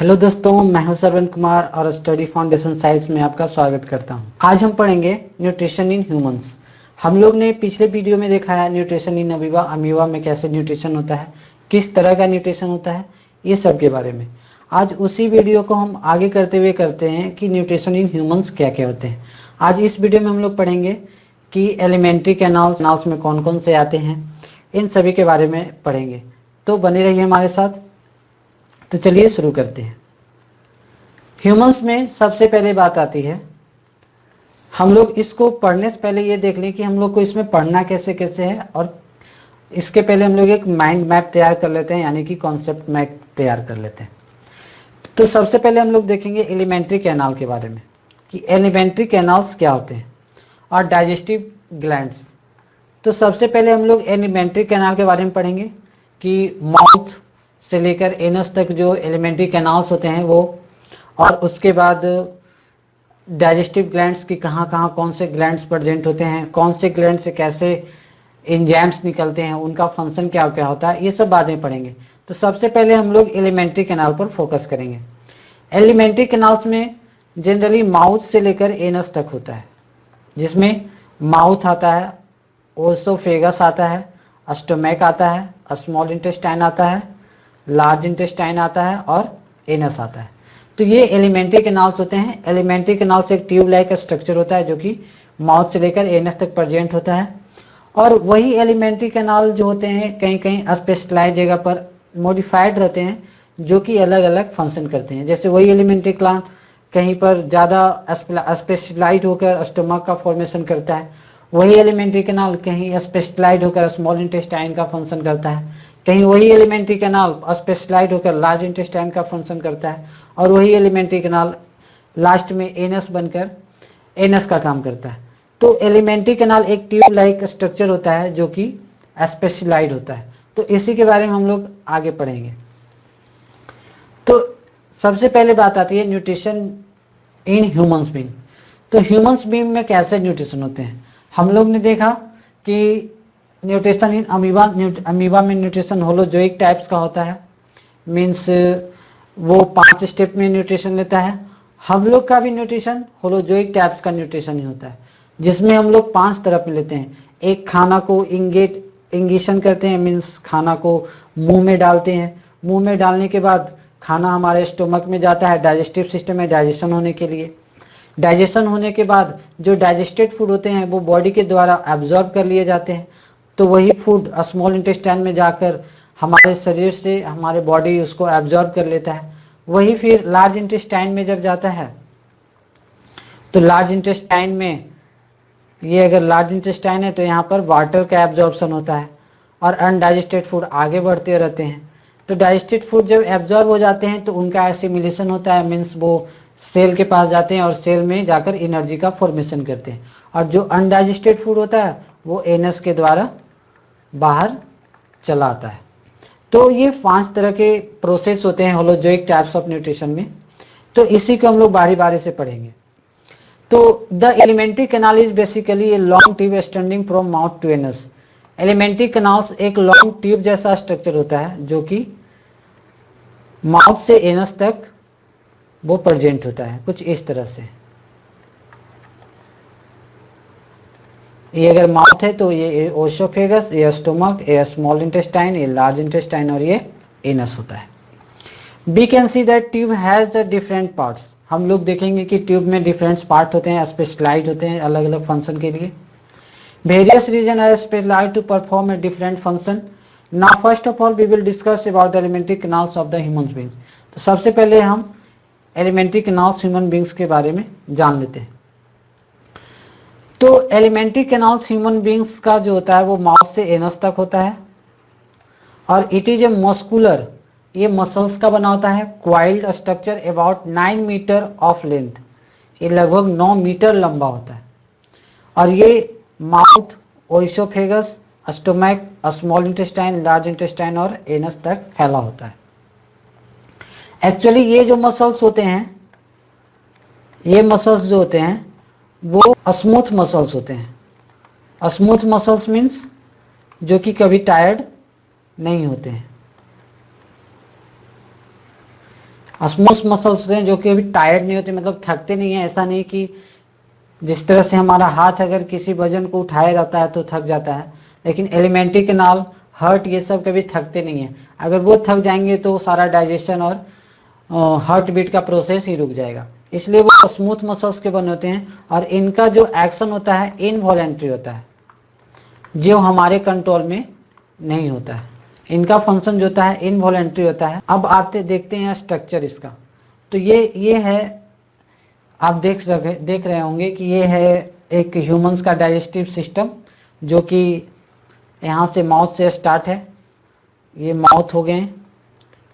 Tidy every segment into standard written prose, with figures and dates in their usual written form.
Hello दोस्तों, मैं हूं श्रवण कुमार और स्टडी फाउंडेशन साइंस में आपका स्वागत करता हूं। आज हम पढ़ेंगे न्यूट्रिशन इन ह्यूमंस। हम लोग ने पिछले वीडियो में देखा है न्यूट्रिशन इन अमीबा, अमीबा में कैसे न्यूट्रिशन होता है, किस तरह का न्यूट्रिशन होता है, ये सब के बारे में। आज उसी वीडियो को हम आगे करते हुए करते हैं कि न्यूट्रिशन इन ह्यूमंस क्या क्या होते हैं। आज इस वीडियो में हम लोग पढ़ेंगे कि एलिमेंट्री कैनाल्स में कौन कौन से आते हैं, इन सभी के बारे में पढ़ेंगे। तो बने रहिए हमारे साथ। तो चलिए शुरू करते हैं। ह्यूमंस में सबसे पहले बात आती है, हम लोग इसको पढ़ने से पहले ये देख लें कि हम लोग को इसमें पढ़ना कैसे कैसे है, और इसके पहले हम लोग एक माइंड मैप तैयार कर लेते हैं, यानी कि कॉन्सेप्ट मैप तैयार कर लेते हैं। तो सबसे पहले हम लोग देखेंगे एलिमेंट्री कैनाल के बारे में कि एलिमेंट्री कैनाल्स क्या होते हैं और डाइजेस्टिव ग्लैंड्स। तो सबसे पहले हम लोग एलिमेंट्री कैनाल के बारे में पढ़ेंगे कि माउथ से लेकर एनस तक जो एलिमेंट्री कैनाल्स होते हैं वो, और उसके बाद डाइजेस्टिव ग्लैंड्स की कहाँ कहाँ कौन से ग्लैंड्स प्रेजेंट होते हैं, कौन से ग्लैंड से कैसे एंजाइम्स निकलते हैं, उनका फंक्शन क्या क्या होता है, ये सब बाद में पढ़ेंगे। तो सबसे पहले हम लोग एलिमेंट्री कैनाल पर फोकस करेंगे। एलिमेंट्री कैनाल्स में जनरली माउथ से लेकर एनस तक होता है, जिसमें माउथ आता है, ओसोफेगस आता है, स्टोमैक आता है, स्मॉल इंटेस्टाइन आता है, लार्ज इंटेस्टाइन आता है और एनस आता है। तो ये एलिमेंट्री कैनाल्स होते हैं। एलिमेंट्री कैनाल से एक ट्यूब लाइक स्ट्रक्चर होता है जो कि माउथ से लेकर एनस तक प्रेजेंट होता है। और वही एलिमेंट्री कैनाल जो होते हैं कहीं कहीं स्पेशलाइज जगह पर मॉडिफाइड रहते हैं, जो कि अलग अलग फंक्शन करते हैं। जैसे वही एलिमेंट्री कैनाल कहीं पर ज़्यादा स्पेशलाइज होकर स्टोमक का फॉर्मेशन करता है, वही एलिमेंट्री कैनाल कहीं स्पेशलाइज होकर स्मॉल इंटेस्टाइन का फंक्शन करता है, कहीं वही एलिमेंट्री कैनाल स्पेशलाइज होकर लार्ज इंटेस्टाइन का फंक्शन करता है, और वही एलिमेंट्री कैनाल लास्ट में एनस बनकर एनस का काम करता है। तो एलिमेंट्री कैनाल एक ट्यूब लाइक स्ट्रक्चर होता है जो कि स्पेशलाइज होता है। तो इसी के बारे में हम लोग आगे पढ़ेंगे। तो सबसे पहले बात आती है न्यूट्रिशन इन ह्यूमंस बीइंग। तो ह्यूमंस बीइंग में कैसे न्यूट्रिशन होते हैं, हम लोग ने देखा कि न्यूट्रिशन इन अमीबा, अमीबा में न्यूट्रिशन होलोजोइक टाइप्स का होता है, मीन्स वो 5 स्टेप में न्यूट्रिशन लेता है। हम लोग का भी न्यूट्रिशन होलोजोइक टाइप्स का न्यूट्रिशन ही होता है, जिसमें हम लोग 5 तरफ में लेते हैं। एक, खाना को इंगेशन करते हैं, मीन्स खाना को मुंह में डालते हैं। मुंह में डालने के बाद खाना हमारे स्टोमक में जाता है, डाइजेस्टिव सिस्टम में डाइजेशन होने के लिए। डाइजेशन होने के बाद जो डाइजेस्टेड फूड होते हैं वो बॉडी के द्वारा एब्जॉर्ब कर लिए जाते हैं। तो वही फूड स्मॉल इंटेस्टाइन में जाकर हमारे शरीर से हमारे बॉडी उसको एब्जॉर्ब कर लेता है। वही फिर लार्ज इंटेस्टाइन में जब जाता है तो लार्ज इंटेस्टाइन में, ये अगर लार्ज इंटेस्टाइन है तो यहाँ पर वाटर का एब्जॉर्प्शन होता है और अनडाइजेस्टेड फूड आगे बढ़ते रहते हैं। तो डाइजेस्टेड फूड जब एब्जॉर्ब हो जाते हैं तो उनका एसिमिलेशन होता है, मीन्स वो सेल के पास जाते हैं और सेल में जाकर एनर्जी का फॉर्मेशन करते हैं। और जो अनडाइजेस्टेड फूड होता है वो एनस के द्वारा बाहर चला आता है। तो ये 5 तरह के प्रोसेस होते हैं होलोजोइक टाइप्स ऑफ न्यूट्रिशन में। तो इसी को हम लोग बारी बारी से पढ़ेंगे। तो the alimentary canal is basically a long tube extending from mouth to anus. Alimentary canals एक लॉन्ग ट्यूब जैसा स्ट्रक्चर होता है जो कि माउथ से एनस तक वो प्रेजेंट होता है, कुछ इस तरह से। ये अगर माउथ है तो ये ओसोफेगस, ये स्टोमक, ये स्मॉल इंटेस्टाइन, ये लार्ज इंटेस्टाइन और ये एनस होता है। We can see that tube has the different parts. हम लोग देखेंगे कि ट्यूब में डिफरेंट पार्ट होते हैं, स्पेशलाइज होते हैं अलग अलग फंक्शन के लिए। Various region are specialised to perform a different function. Now first of all we will discuss about the alimentary canals of the human beings. तो सबसे पहले हम एलिमेंट्री कैनाल्स ह्यूमन बीइंग्स के बारे में जान लेते हैं। तो एलिमेंट्री कैनाल्स ह्यूमन बीइंग्स का जो होता है वो माउथ से एनस तक होता है, और इट इज ए मस्कुलर, ये मसल्स का बना होता है, coiled structure about 9 metre of length. ये लगभग 9 मीटर लंबा होता है, और ये mouth, oesophagus, stomach, small intestine, large intestine और एनस तक फैला होता है। एक्चुअली ये जो मसल्स होते हैं, ये मसल्स जो होते हैं वो स्मूथ मसल्स होते हैं। स्मूथ मसल्स मीन्स जो कि कभी टायर्ड नहीं होते हैं। स्मूथ मसल्स हैं जो कि अभी टायर्ड नहीं होते, मतलब थकते नहीं है। ऐसा नहीं कि जिस तरह से हमारा हाथ अगर किसी वजन को उठाया जाता है तो थक जाता है, लेकिन एलिमेंट्री कैनाल, हार्ट, ये सब कभी थकते नहीं है। अगर वो थक जाएंगे तो सारा डाइजेशन और हार्ट बीट का प्रोसेस ही रुक जाएगा। इसलिए वो स्मूथ मसल्स के बने होते हैं और इनका जो एक्शन होता है इनवॉलेंट्री होता है, जो हमारे कंट्रोल में नहीं होता है। इनका फंक्शन जो होता है इनवॉलेंट्री होता है। अब आते देखते हैं स्ट्रक्चर इसका। तो ये है, आप देख रहे होंगे कि ये है एक ह्यूमंस का डाइजेस्टिव सिस्टम, जो कि यहाँ से माउथ से स्टार्ट है। ये माउथ हो गए,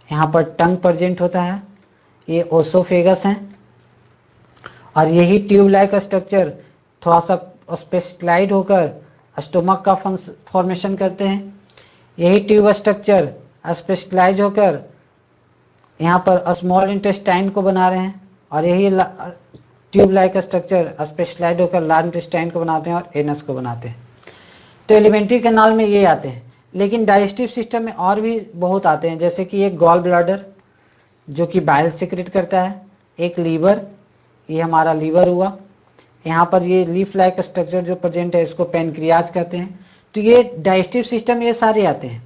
यहाँ पर टंग प्रेजेंट होता है, ये ओसोफेगस है, और यही ट्यूब लाइक स्ट्रक्चर थोड़ा सा स्पेशलाइज होकर स्टोमक का फॉर्मेशन करते हैं। यही ट्यूब स्ट्रक्चर स्पेशलाइज होकर यहाँ पर स्मॉल इंटेस्टाइन को बना रहे हैं, और यही ट्यूब लाइक स्ट्रक्चर स्पेशलाइज होकर लार्ज इंटेस्टाइन को बनाते हैं और एनस को बनाते हैं। तो एलिमेंट्री कैनाल में ये आते हैं, लेकिन डाइजेस्टिव सिस्टम में और भी बहुत आते हैं, जैसे कि एक गॉल ब्लैडर जो कि बाइल सिक्रेट करता है, एक लीवर, ये हमारा लीवर हुआ, यहाँ पर ये लीफ लाइक स्ट्रक्चर जो प्रेजेंट है इसको पेनक्रियाज कहते हैं। तो ये डाइजेस्टिव सिस्टम ये सारे आते हैं,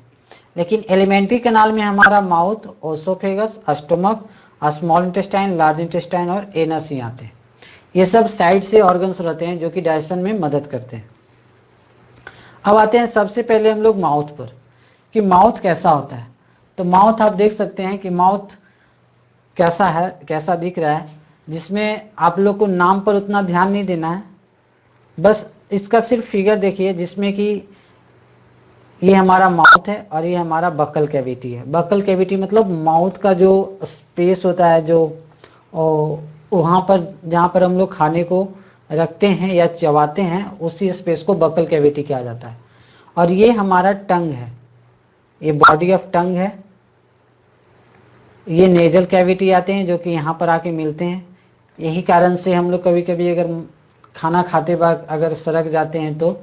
लेकिन एलिमेंट्री कैनाल में हमारा mouth, oesophagus, stomach, small intestine, large intestine और एनस ही आते हैं। ये सब साइड से ऑर्गन्स रहते हैं जो कि डाइजेशन में मदद करते हैं। अब आते हैं सबसे पहले हम लोग माउथ पर, कि माउथ कैसा होता है। तो माउथ आप देख सकते हैं कि माउथ कैसा है, कैसा दिख रहा है, जिसमें आप लोग को नाम पर उतना ध्यान नहीं देना है, बस इसका सिर्फ फिगर देखिए, जिसमें कि ये हमारा माउथ है और ये हमारा बकल कैविटी है। बकल कैविटी मतलब माउथ का जो स्पेस होता है, जो वहाँ पर जहाँ पर हम लोग खाने को रखते हैं या चबाते हैं, उसी स्पेस को बकल कैविटी कहा जाता है। और ये हमारा टंग है, ये बॉडी ऑफ टंग है। ये नेजल कैविटी आते हैं जो कि यहाँ पर आके मिलते हैं। यही कारण से हम लोग कभी कभी अगर खाना खाते वक्त अगर सरक जाते हैं तो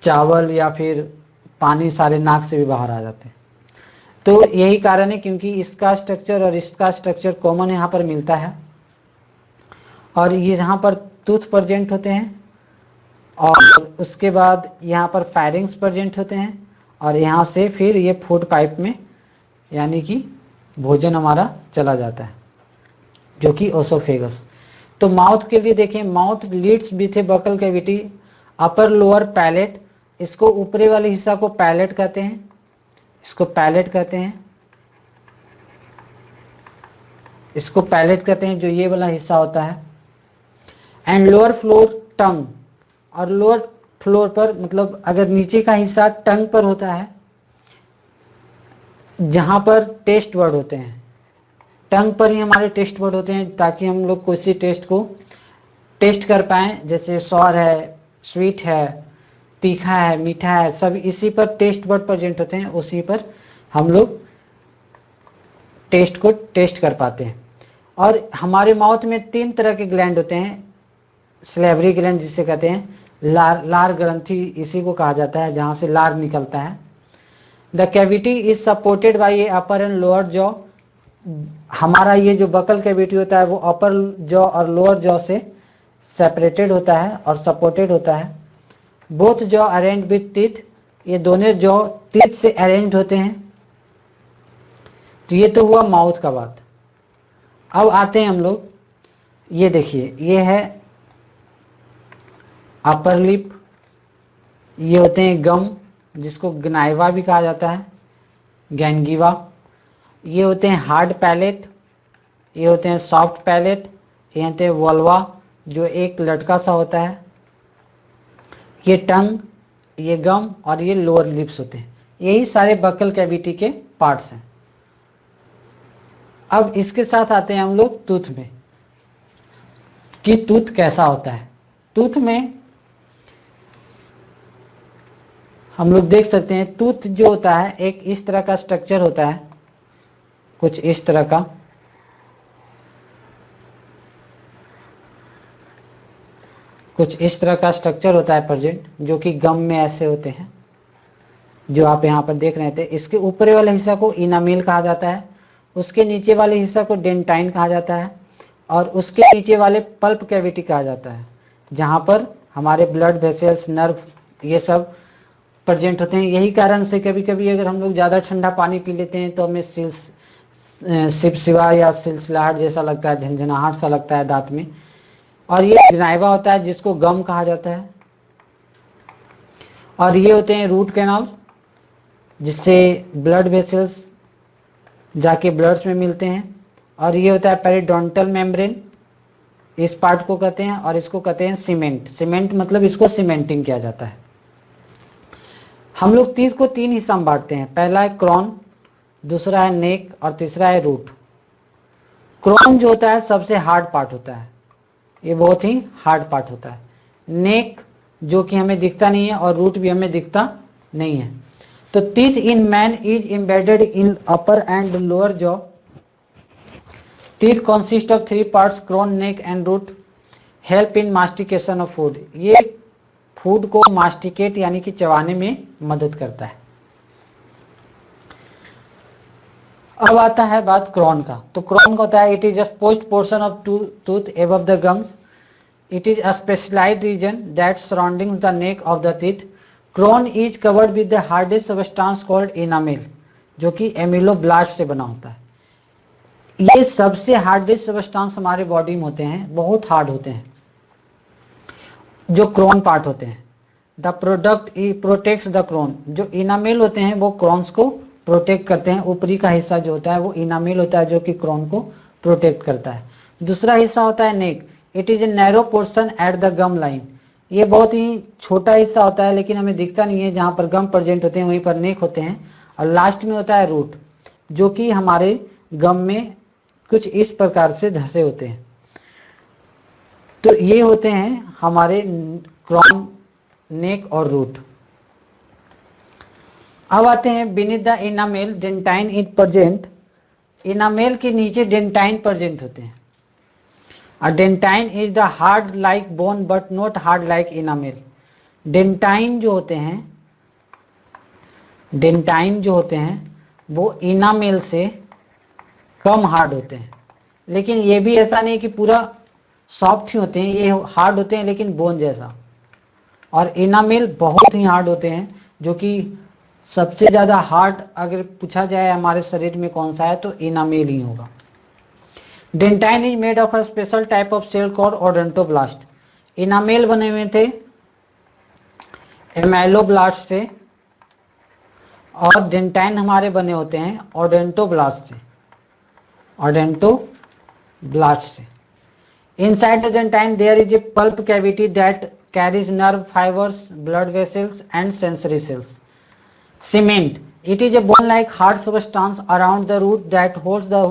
चावल या फिर पानी सारे नाक से भी बाहर आ जाते हैं। तो यही कारण है, क्योंकि इसका स्ट्रक्चर और इसका स्ट्रक्चर कॉमन यहाँ पर मिलता है। और ये यहाँ पर टूथ प्रेजेंट होते हैं, और उसके बाद यहाँ पर फायरिंग्स प्रेजेंट होते हैं, और यहाँ से फिर ये फूड पाइप में यानी कि भोजन हमारा चला जाता है, जो कि ओसोफेगस। तो माउथ के लिए देखिए, mouth leads with a buccal cavity, upper lower palate, इसको ऊपरी वाले हिस्सा को पैलेट कहते हैं, इसको पैलेट कहते हैं, इसको पैलेट कहते हैं, जो ये वाला हिस्सा होता है। एंड लोअर फ्लोर टंग, और लोअर फ्लोर पर मतलब अगर नीचे का हिस्सा टंग पर होता है, जहां पर टेस्ट वर्ड होते हैं, टंग पर ही हमारे टेस्ट वर्ड होते हैं, ताकि हम लोग किसी टेस्ट को टेस्ट कर पाएँ, जैसे सॉर है, स्वीट है, तीखा है, मीठा है, सब इसी पर टेस्ट वर्ड प्रेजेंट होते हैं, उसी पर हम लोग टेस्ट को टेस्ट कर पाते हैं। और हमारे माउथ में 3 तरह के ग्लैंड होते हैं, स्लेवरी ग्लैंड जिसे कहते हैं, लार ग्रंथि इसी को कहा जाता है, जहाँ से लार निकलता है। The cavity is supported by A upper and lower jaw, हमारा ये जो बकल कैविटी होता है वो अपर जॉ और लोअर जॉ से सेपरेटेड होता है और सपोर्टेड होता है। Both jaw arrange with teeth, ये दोनों जॉ टीथ से अरेंज होते हैं। तो ये तो हुआ माउथ का बात। अब आते हैं हम लोग, ये देखिए, ये है अपर लिप, ये होते हैं गम, जिसको ग्नाइवा भी कहा जाता है, गैंगीवा। ये होते हैं हार्ड पैलेट, ये होते हैं सॉफ्ट पैलेट, ये होते हैं वल्वा जो एक लटका सा होता है, ये टंग, ये गम और ये लोअर लिप्स होते हैं। यही सारे बकल कैविटी के पार्ट्स हैं। अब इसके साथ आते हैं हम लोग टूथ में, कि टूथ कैसा होता है। टूथ में हम लोग देख सकते हैं, टूथ जो होता है एक इस तरह का स्ट्रक्चर होता है, कुछ इस तरह का, कुछ इस तरह का स्ट्रक्चर होता है प्रेजेंट, जो कि गम में ऐसे होते हैं, जो आप यहाँ पर देख रहे थे। इसके ऊपरी वाले हिस्सा को इनामेल कहा जाता है, उसके नीचे वाले हिस्सा को डेंटाइन कहा जाता है और उसके नीचे वाले पल्प कैविटी कहा जाता है, जहाँ पर हमारे ब्लड वेसल्स, नर्व, ये सब प्रेजेंट होते हैं। यही कारण से कभी कभी अगर हम लोग ज़्यादा ठंडा पानी पी लेते हैं तो हमें सिपसिवा या सिलसिलाहट जैसा लगता है, झंझनाहट सा लगता है दांत में, और ये ग्राइवा होता है जिसको गम कहा जाता है। और ये होते हैं रूट कैनाल, जिससे ब्लड वेसल्स जाके ब्लड्स में मिलते हैं। और ये होता है पेरिडोंटल मेम्ब्रेन, इस पार्ट को कहते हैं, और इसको कहते हैं सीमेंट। सीमेंट मतलब इसको सीमेंटिंग किया जाता है। हम लोग तीस को 3 हिस्सा में बांटते हैं। पहला है क्रॉन, दूसरा है नेक और तीसरा है रूट। क्रॉन जो होता है सबसे हार्ड पार्ट होता है, ये बहुत ही हार्ड पार्ट होता है। नेक जो कि हमें दिखता नहीं है और रूट भी हमें दिखता नहीं है। तो teeth in man is embedded in upper and lower jaw. Teeth consist of 3 parts, crown, neck and root, help in mastication of food। ये फूड को मास्टिकेट यानी कि चबाने में मदद करता है। अब आता है बात क्रॉन का। तो क्रॉन का होता है it is a post portion of tooth above the gums. It is a specialised region that surrounding the neck of the teeth. Crown is covered with the hardest substance called enamel, जो कि एमिलोब्लास्ट से बना होता है। ये सबसे hardest substance हमारे body में होते हैं, बहुत हार्ड होते हैं जो क्रॉन पार्ट होते हैं। The product protects the crown. जो इनामेल होते हैं वो क्रॉन्स को प्रोटेक्ट करते हैं। ऊपरी का हिस्सा जो होता है वो इनामेल होता है जो कि क्रॉन को प्रोटेक्ट करता है। दूसरा हिस्सा होता है neck. It is a narrow portion at the gum line. ये बहुत ही छोटा हिस्सा होता है लेकिन हमें दिखता नहीं है। जहाँ पर गम प्रेजेंट होते हैं वहीं पर नेक होते हैं। और लास्ट में होता है रूट, जो कि हमारे गम में कुछ इस प्रकार से धंसे होते हैं। तो ये होते हैं हमारे क्रॉन, नेक और रूट। अब आते हैं beneath the enamel dentine in present. Enamel के नीचे डेंटाइन प्रेजेंट होते हैं। और dentine is the hard like bone but not hard like enamel. Dentine जो होते हैं वो इनामेल से कम हार्ड होते हैं, लेकिन ये भी ऐसा नहीं कि पूरा सॉफ्ट ही होते हैं, ये हार्ड होते हैं लेकिन बोन जैसा। और इनामेल बहुत ही हार्ड होते हैं, जो कि सबसे ज़्यादा हार्ड अगर पूछा जाए हमारे शरीर में कौन सा है तो इनामेल ही होगा। Dentine is made of a special type of cell called odontoblast. Enamel बने हुए थे एमाइलोब्लास्ट से, और डेंटाइन हमारे बने होते हैं ओडोंटोब्लास्ट से। Inside the dentine there is a pulp cavity that carries nerve fibers, blood vessels and sensory cells. Cement. It is a bone-like hard substance around the root that holds the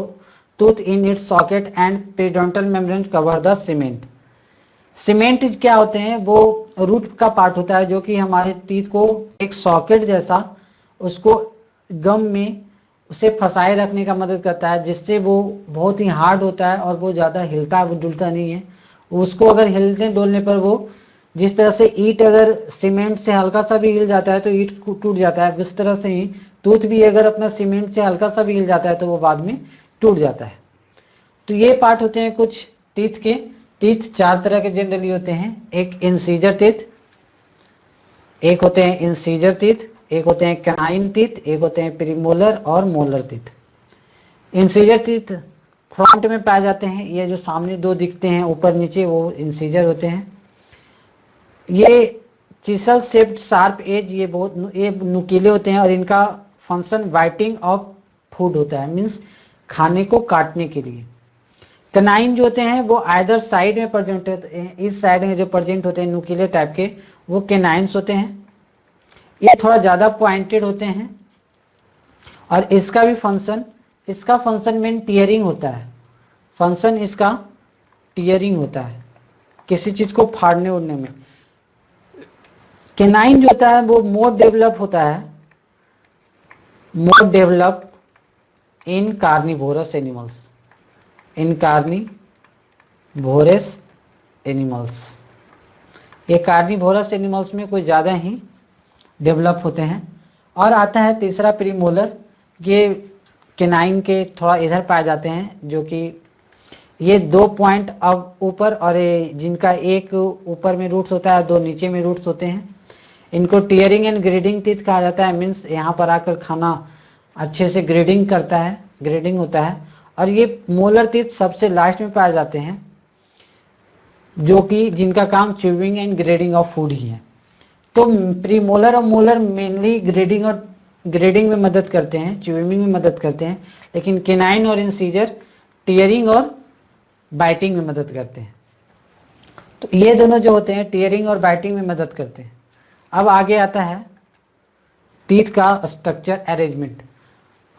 tooth in its socket and periodontal membrane cover the cement. Cement क्या होते हैं? वो root का part होता है जो कि हमारे टीथ को एक सॉकेट जैसा उसको गम में उसे फंसाए रखने का मदद करता है, जिससे वो बहुत ही हार्ड होता है और वो ज़्यादा हिलता डुलता नहीं है। उसको अगर हिलने डोलने पर वो जिस तरह से ईंट अगर सीमेंट से हल्का सा भी हिल जाता है तो ईंट टूट जाता है, उस तरह से ही टूथ भी अगर अपना सीमेंट से हल्का सा भी हिल जाता है तो वो बाद में टूट जाता है। तो ये पार्ट होते हैं कुछ टीथ के। टीथ 4 तरह के जनरली होते हैं। एक इंसीजर टीथ, एक होते हैं इंसीजर टीथ, एक होते हैं कैनाइन टीथ, एक होते हैं प्रीमोलर और molar teeth. Incisor teeth front में पाए जाते हैं। ये जो सामने 2 दिखते हैं ऊपर नीचे वो इंसीजर होते हैं। ये चिसल शेप्ड शार्प एज, ये नुकीले होते हैं और इनका फंक्शन बाइटिंग ऑफ फूड होता है, मीन्स खाने को काटने के लिए। कैनाइन जो होते हैं वो आइदर साइड में प्रेजेंट होते हैं। इस साइड में जो प्रेजेंट होते हैं नुकीले टाइप के वो कैनाइन्स होते हैं। ये थोड़ा ज़्यादा पॉइंटेड होते हैं और इसका फंक्शन में टीयरिंग होता है। फंक्शन इसका टीयरिंग होता है, किसी चीज़ को फाड़ने उड़ने में। कैनाइन जो होता है वो मोर डेवलप होता है, more develop in carnivorous animals, in carnivorous animals. ये कार्निवोरस एनिमल्स में कुछ ज़्यादा ही डेवलप होते हैं। और आता है तीसरा प्रीमोलर। ये केनाइन के थोड़ा इधर पाए जाते हैं, जो कि ये 2 पॉइंट अब ऊपर और जिनका एक ऊपर में रूट्स होता है, 2 नीचे में रूट्स होते हैं। इनको टीयरिंग एंड ग्रेडिंग टीथ कहा जाता है। मीन्स यहाँ पर आकर खाना अच्छे से ग्रेडिंग करता है, ग्रेडिंग होता है। और ये मोलर टीथ सबसे लास्ट में पाए जाते हैं, जो कि जिनका काम chewing and grinding of food ही है। तो प्रीमोलर और मोलर मेनली ग्रेडिंग में मदद करते हैं, च्यूइंग में मदद करते हैं, लेकिन केनाइन और इंसीजर टीयरिंग और बाइटिंग में मदद करते हैं। तो ये दोनों जो होते हैं टीयरिंग और बाइटिंग में मदद करते हैं। अब आगे आता है टीथ का स्ट्रक्चर अरेंजमेंट।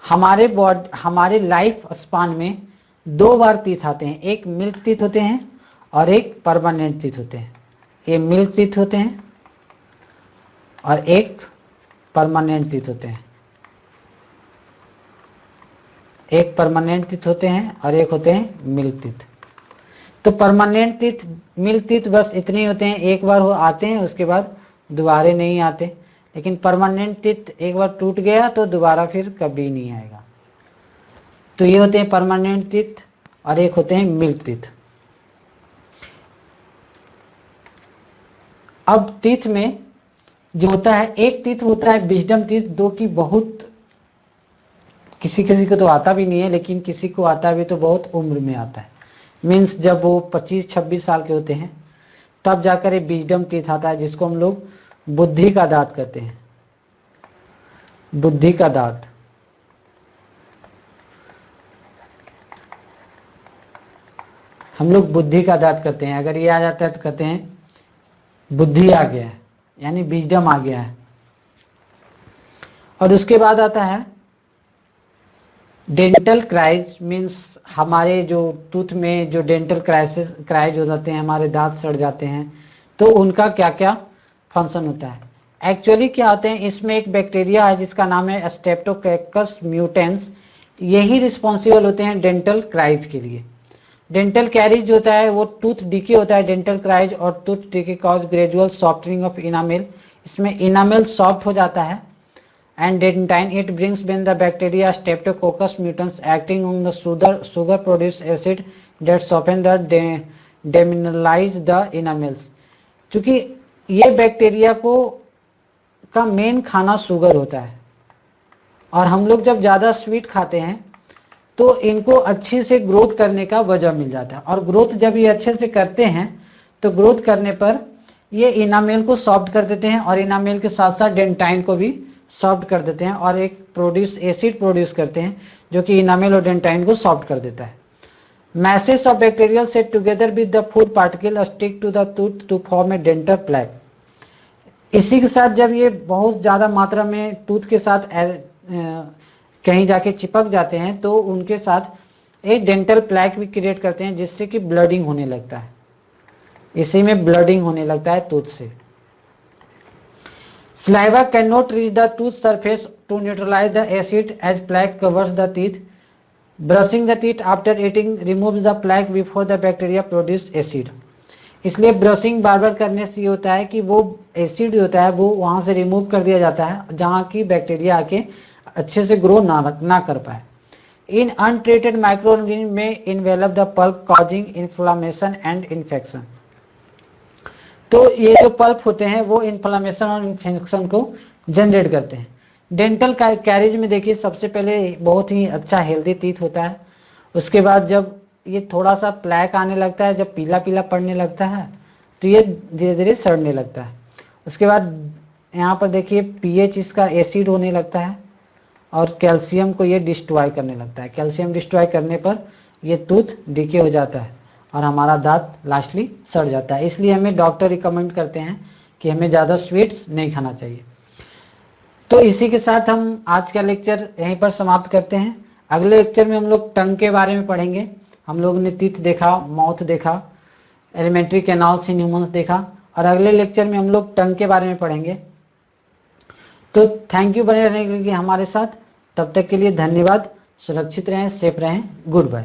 हमारे लाइफ स्पान में 2 बार टीथ आते हैं, एक मिल्क टीथ होते हैं और एक परमानेंट टीथ होते हैं। ये मिल्क टीथ होते हैं और एक परमानेंट टीथ होते हैं। एक परमानेंट टीथ होते हैं और एक होते हैं मिल्क टीथ। तो परमानेंट टीथ, मिल्क टीथ बस इतने ही होते हैं, एक बार वो आते हैं, उसके बाद दोबारा नहीं आते। लेकिन परमानेंट टीथ एक बार टूट गया तो दोबारा फिर कभी नहीं आएगा। तो ये होते हैं परमानेंट टीथ और एक होते हैं मिल्क टीथ। अब टीथ में जो होता है, एक टीथ होता है विजडम टीथ, जो कि बहुत किसी को तो आता भी नहीं है, लेकिन किसी को आता भी तो बहुत उम्र में आता है। मीन्स जब वो 25-26 साल के होते हैं तब जाकर ये विजडम टीथ आता है, जिसको हम लोग बुद्धि का दांत कहते हैं। बुद्धि का दांत। हम लोग बुद्धि का दांत कहते हैं। अगर ये आ जाता है तो कहते हैं बुद्धि आ गया है, यानी विजडम आ गया है। और उसके बाद आता है डेंटल क्राइज। मीन्स हमारे जो टूथ में जो डेंटल क्राइज हो जाते हैं, हमारे दांत सड़ जाते हैं, तो उनका क्या क्या फंक्शन होता है। एक्चुअली क्या होते हैं, इसमें एक बैक्टीरिया है जिसका नाम है स्ट्रेप्टोकोकस म्यूटेंस। यही रिस्पॉन्सिबल होते हैं डेंटल क्राइज के लिए। डेंटल कैरिज जो होता है वो टूथ डीके होता है। डेंटल क्राइज और tooth decay cause gradual softening of enamel. इसमें इनामेल सॉफ्ट हो जाता है। And dentine it brings when the bacteria streptococcus mutans acting on the sugar produce acid that soften the demineralize the enamels। क्योंकि ये bacteria का main खाना sugar होता है, और हम लोग जब ज़्यादा स्वीट खाते हैं तो इनको अच्छे से ग्रोथ करने का वजह मिल जाता है। और ग्रोथ जब ये अच्छे से करते हैं तो ग्रोथ करने पर ये इनामेल को सॉफ्ट कर देते हैं, और इनामेल के साथ साथ डेंटाइन को भी सॉफ्ट कर देते हैं, और एक एसिड प्रोड्यूस करते हैं जो कि इनामेल और डेंटाइन को सॉफ्ट कर देता है। Message of bacterial set together with the food particle stick to the tooth to form a dental plaque. इसी के साथ जब ये बहुत ज़्यादा मात्रा में टूथ के साथ कहीं जाके चिपक जाते हैं तो उनके साथ एक डेंटल प्लैक भी क्रिएट करते हैं, जिससे कि ब्लडिंग होने लगता है। इसी में ब्लडिंग होने लगता है टूथ से। Saliva cannot reach the tooth surface to neutralize the acid as plaque covers the teeth. Brushing the teeth after eating removes the plaque before the bacteria produce acid. इसलिए ब्रशिंग बार बार करने से ये होता है कि वो एसिड होता है वो वहाँ से रिमूव कर दिया जाता है, जहाँ की बैक्टीरिया आके अच्छे से ग्रो ना कर पाए। इन अनट्रीटेड माइक्रोऑर्गेनिज्म में envelope the pulp causing inflammation and infection. तो ये जो पल्प होते हैं वो इन्फ्लामेशन और इन्फेक्शन को जनरेट करते हैं। डेंटल कैरिज में देखिए, सबसे पहले बहुत ही अच्छा हेल्दी टीथ होता है। उसके बाद जब ये थोड़ा सा प्लैक आने लगता है, जब पीला पीला पड़ने लगता है तो ये धीरे धीरे सड़ने लगता है। उसके बाद यहाँ पर देखिए पीएच इसका एसिड होने लगता है, और कैल्शियम को ये डिस्ट्रॉय करने लगता है। कैल्शियम डिस्ट्रॉय करने पर ये टूथ डीके हो जाता है और हमारा दांत लास्टली सड़ जाता है। इसलिए हमें डॉक्टर रिकमेंड करते हैं कि हमें ज़्यादा स्वीट्स नहीं खाना चाहिए। तो इसी के साथ हम आज का लेक्चर यहीं पर समाप्त करते हैं। अगले लेक्चर में हम लोग टंग के बारे में पढ़ेंगे। हम लोग ने टीथ देखा, माउथ देखा, एलिमेंट्री कैनाल्स इन ह्यूमंस देखा, और अगले लेक्चर में हम लोग टंग के बारे में पढ़ेंगे। तो थैंक यू बने रहने के लिए हमारे साथ। तब तक के लिए धन्यवाद। सुरक्षित रहें, सेफ रहें। Good bye.